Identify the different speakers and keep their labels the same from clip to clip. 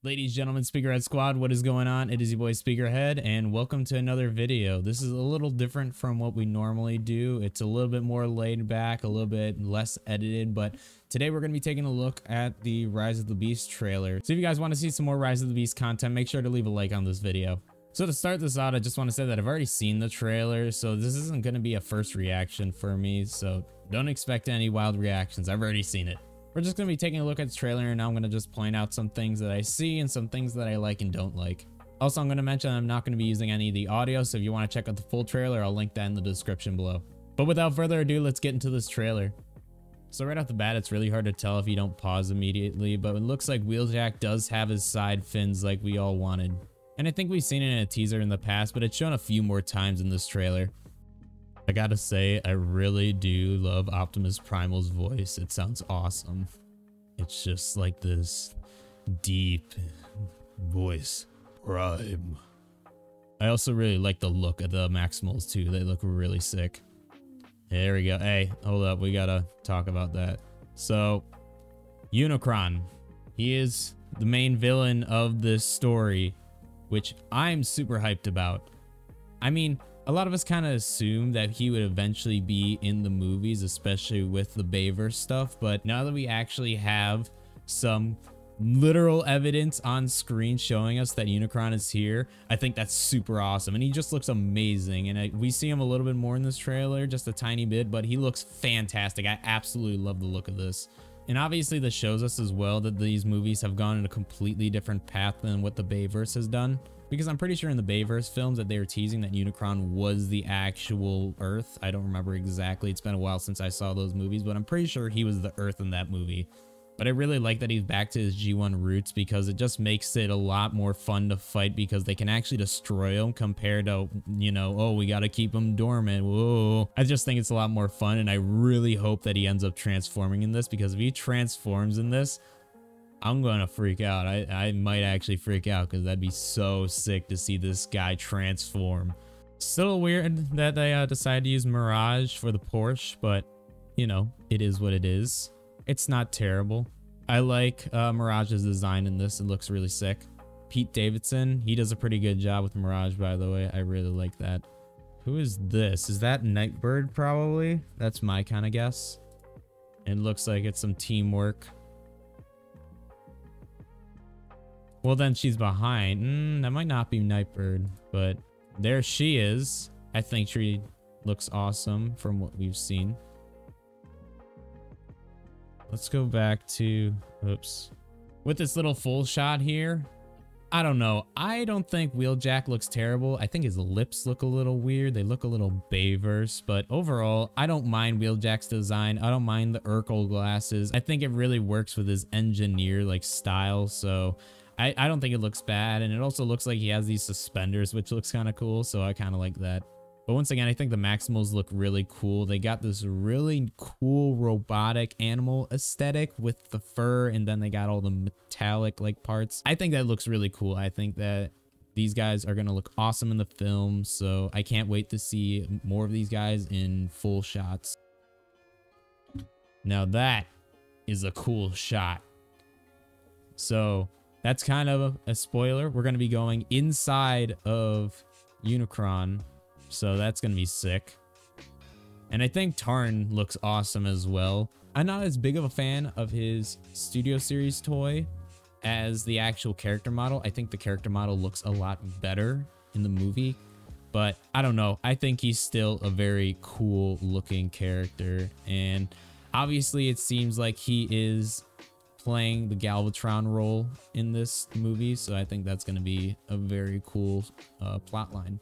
Speaker 1: Ladies, gentlemen, Speakerhead Squad, what is going on? It is your boy Speakerhead, and welcome to another video. This is a little different from what we normally do. It's a little bit more laid back, a little bit less edited, but today we're going to be taking a look at the Rise of the Beast trailer. So if you guys want to see some more Rise of the Beast content, make sure to leave a like on this video. So to start this out, I just want to say that I've already seen the trailer, so this isn't going to be a first reaction for me, so don't expect any wild reactions. I've already seen it. We're just going to be taking a look at the trailer, and I'm going to just point out some things that I see and some things that I like and don't like. Also, I'm going to mention I'm not going to be using any of the audio, so if you want to check out the full trailer, I'll link that in the description below. But without further ado, let's get into this trailer. So right off the bat, it's really hard to tell if you don't pause immediately, but it looks like Wheeljack does have his side fins like we all wanted. And I think we've seen it in a teaser in the past, but it's shown a few more times in this trailer. I gotta say, I really do love Optimus Primal's voice. It sounds awesome. It's just like this deep voice. Prime. I also really like the look of the Maximals too. They look really sick. There we go. Hey, hold up. We gotta talk about that. So, Unicron. He is the main villain of this story, which I'm super hyped about. I mean, a lot of us kind of assumed that he would eventually be in the movies, especially with the Bayverse stuff, but now that we actually have some literal evidence on screen showing us that Unicron is here, I think that's super awesome, and he just looks amazing. And we see him a little bit more in this trailer, just a tiny bit, but he looks fantastic. I absolutely love the look of this. And obviously this shows us as well that these movies have gone in a completely different path than what the Bayverse has done. Because I'm pretty sure in the Bayverse films that they were teasing that Unicron was the actual Earth. I don't remember exactly. It's been a while since I saw those movies, but I'm pretty sure he was the Earth in that movie. But I really like that he's back to his G1 roots because it just makes it a lot more fun to fight because they can actually destroy him compared to, you know, oh, we got to keep him dormant. Whoa. I just think it's a lot more fun, and I really hope that he ends up transforming in this, because if he transforms in this, I'm gonna freak out. I might actually freak out because that'd be so sick to see this guy transform. Still weird that they decided to use Mirage for the Porsche, but you know, it is what it is. It's not terrible. I like Mirage's design in this. It looks really sick. Pete Davidson, he does a pretty good job with Mirage, by the way. I really like that. Who is this? Is that Nightbird probably? That's my kind of guess. It looks like it's some teamwork. Well, then she's behind. That might not be Nightbird, but there she is. I think she looks awesome from what we've seen. Let's go back to, oops. With this little full shot here, I don't know. I don't think Wheeljack looks terrible. I think his lips look a little weird. They look a little Bayverse, but overall, I don't mind Wheeljack's design. I don't mind the Urkel glasses. I think it really works with his engineer like style, so I don't think it looks bad, and it also looks like he has these suspenders, which looks kind of cool, so I kind of like that. But once again, I think the Maximals look really cool. They got this really cool robotic animal aesthetic with the fur, and then they got all the metallic like parts. I think that looks really cool. I think that these guys are going to look awesome in the film, so I can't wait to see more of these guys in full shots. Now that is a cool shot. So that's kind of a spoiler. We're going to be going inside of Unicron, so that's going to be sick. And I think Tarn looks awesome as well. I'm not as big of a fan of his Studio Series toy as the actual character model. I think the character model looks a lot better in the movie, but I don't know. I think he's still a very cool looking character, and obviously it seems like he is playing the Galvatron role in this movie, so I think that's going to be a very cool plot line.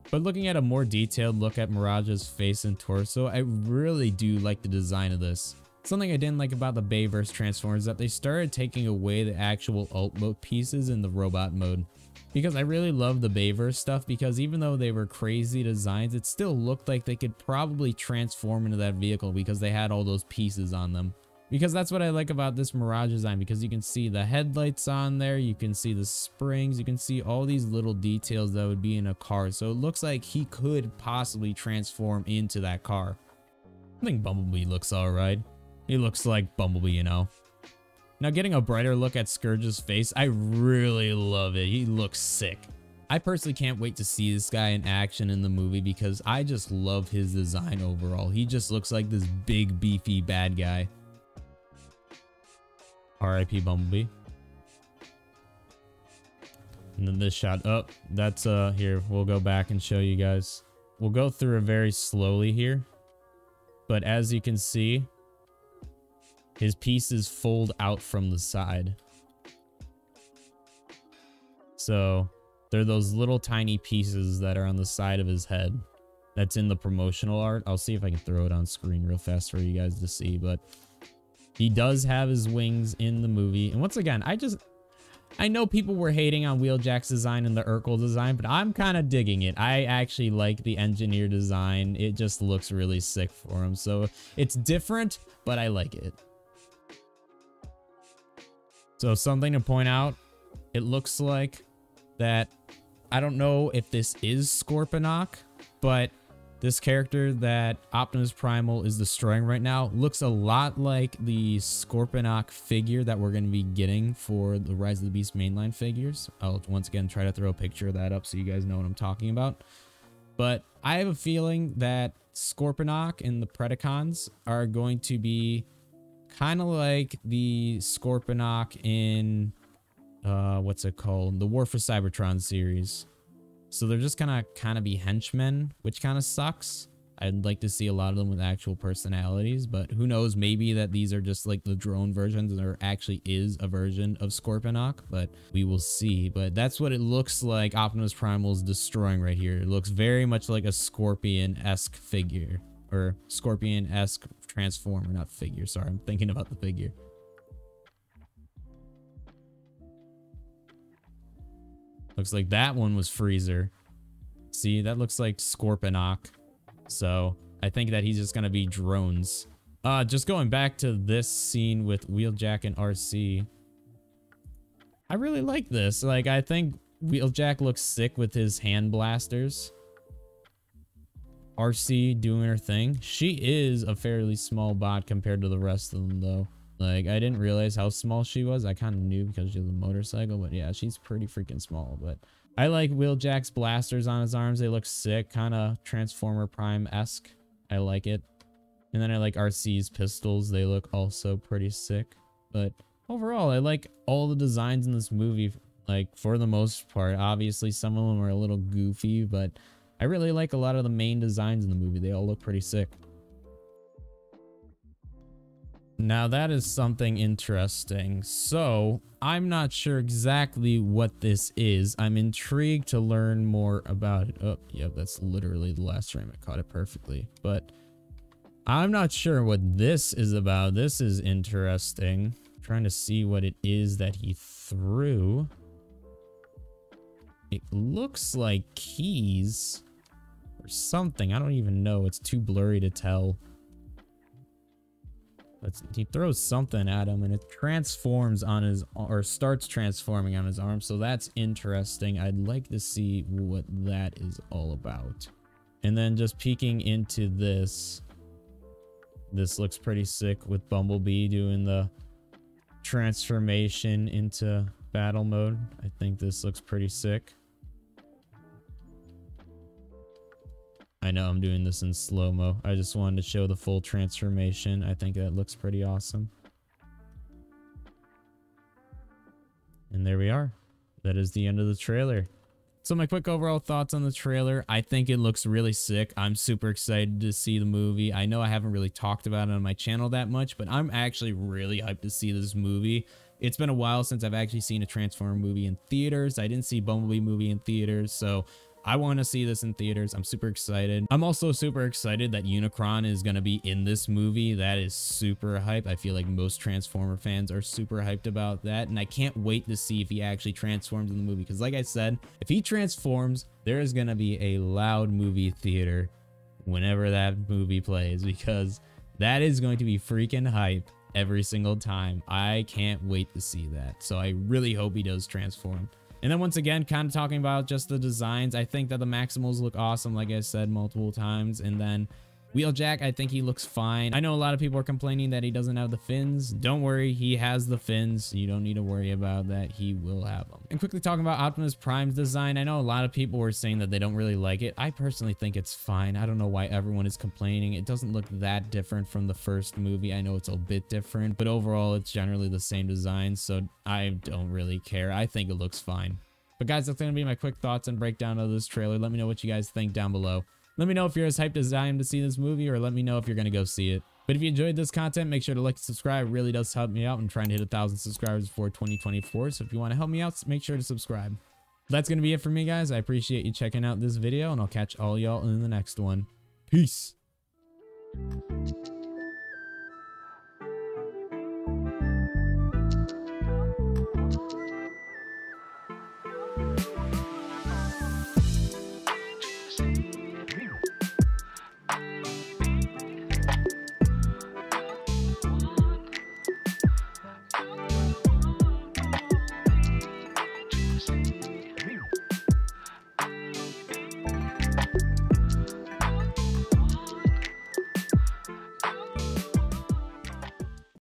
Speaker 1: But looking at a more detailed look at Mirage's face and torso, I really do like the design of this. Something I didn't like about the Bayverse Transformers is that they started taking away the actual alt mode pieces in the robot mode. Because I really love the Bayverse stuff, because even though they were crazy designs, it still looked like they could probably transform into that vehicle because they had all those pieces on them. Because that's what I like about this Mirage design, because you can see the headlights on there, you can see the springs, you can see all these little details that would be in a car. So it looks like he could possibly transform into that car. I think Bumblebee looks alright. He looks like Bumblebee, you know. Now getting a brighter look at Scourge's face, I really love it. He looks sick. I personally can't wait to see this guy in action in the movie because I just love his design overall. He just looks like this big, beefy bad guy. R.I.P. Bumblebee. And then this shot up. That's here, we'll go back and show you guys. We'll go through it very slowly here. But as you can see, his pieces fold out from the side. So they're those little tiny pieces that are on the side of his head. That's in the promotional art. I'll see if I can throw it on screen real fast for you guys to see. But he does have his wings in the movie. And once again, I know people were hating on Wheeljack's design and the Urkel design, but I'm kind of digging it. I actually like the engineer design. It just looks really sick for him. So it's different, but I like it. So something to point out, it looks like that, I don't know if this is Scorponok, but this character that Optimus Primal is destroying right now looks a lot like the Scorponok figure that we're going to be getting for the Rise of the Beast mainline figures. I'll once again try to throw a picture of that up so you guys know what I'm talking about. But I have a feeling that Scorponok and the Predacons are going to be kind of like the Scorponok in what's it called, the War for Cybertron series. So they're just gonna kind of be henchmen, which kind of sucks. I'd like to see a lot of them with actual personalities, but who knows, maybe that these are just like the drone versions and there actually is a version of Scorponok, but we will see. But that's what it looks like Optimus Primal is destroying right here. It looks very much like a Scorpion-esque figure, or Scorpion-esque transformer, not figure. Sorry, I'm thinking about the figure. Looks like that one was Freezer. See, that looks like Scorponok. So I think that he's just gonna be drones. Just going back to this scene with Wheeljack and RC. I really like this. Like, I think Wheeljack looks sick with his hand blasters. RC doing her thing. She is a fairly small bot compared to the rest of them, though. Like, I didn't realize how small she was. I kind of knew because she has a motorcycle, but yeah, she's pretty freaking small. But I like Wheeljack's blasters on his arms. They look sick, kind of Transformer Prime-esque. I like it. And then I like RC's pistols. They look also pretty sick. But overall, I like all the designs in this movie, like, for the most part. Obviously, some of them are a little goofy, but I really like a lot of the main designs in the movie. They all look pretty sick. Now that is something interesting. So I'm not sure exactly what this is. I'm intrigued to learn more about it. Oh, yeah, that's literally the last frame. I caught it perfectly. But I'm not sure what this is about. This is interesting. I'm trying to see what it is that he threw. It looks like keys or something. I don't even know. It's too blurry to tell. He throws something at him and it transforms on his, or starts transforming on his arm. So that's interesting. I'd like to see what that is all about. And then just peeking into this. This looks pretty sick with Bumblebee doing the transformation into battle mode. I think this looks pretty sick. I know I'm doing this in slow-mo. I just wanted to show the full transformation. I think that looks pretty awesome. And there we are. That is the end of the trailer. So my quick overall thoughts on the trailer. I think it looks really sick. I'm super excited to see the movie. I know I haven't really talked about it on my channel that much, but I'm actually really hyped to see this movie. It's been a while since I've actually seen a Transformer movie in theaters. I didn't see Bumblebee movie in theaters, so I want to see this in theaters. I'm super excited. I'm also super excited that Unicron is going to be in this movie. That is super hype. I feel like most Transformer fans are super hyped about that. And I can't wait to see if he actually transforms in the movie. Because like I said, if he transforms, there is going to be a loud movie theater whenever that movie plays. Because that is going to be freaking hype every single time. I can't wait to see that. So I really hope he does transform. And then once again, kind of talking about just the designs, I think that the Maximals look awesome, like I said multiple times. And then Wheeljack, I think he looks fine. I know a lot of people are complaining that he doesn't have the fins. Don't worry, he has the fins. You don't need to worry about that. He will have them. And quickly talking about Optimus Prime's design, I know a lot of people were saying that they don't really like it. I personally think it's fine. I don't know why everyone is complaining. It doesn't look that different from the first movie. I know it's a bit different, but overall it's generally the same design, so I don't really care. I think it looks fine. But guys, that's going to be my quick thoughts and breakdown of this trailer. Let me know what you guys think down below. Let me know if you're as hyped as I am to see this movie, or let me know if you're going to go see it. But if you enjoyed this content, make sure to like and subscribe. It really does help me out. I'm trying to hit 1,000 subscribers before 2024. So if you want to help me out, make sure to subscribe. That's going to be it for me, guys. I appreciate you checking out this video, and I'll catch all y'all in the next one. Peace.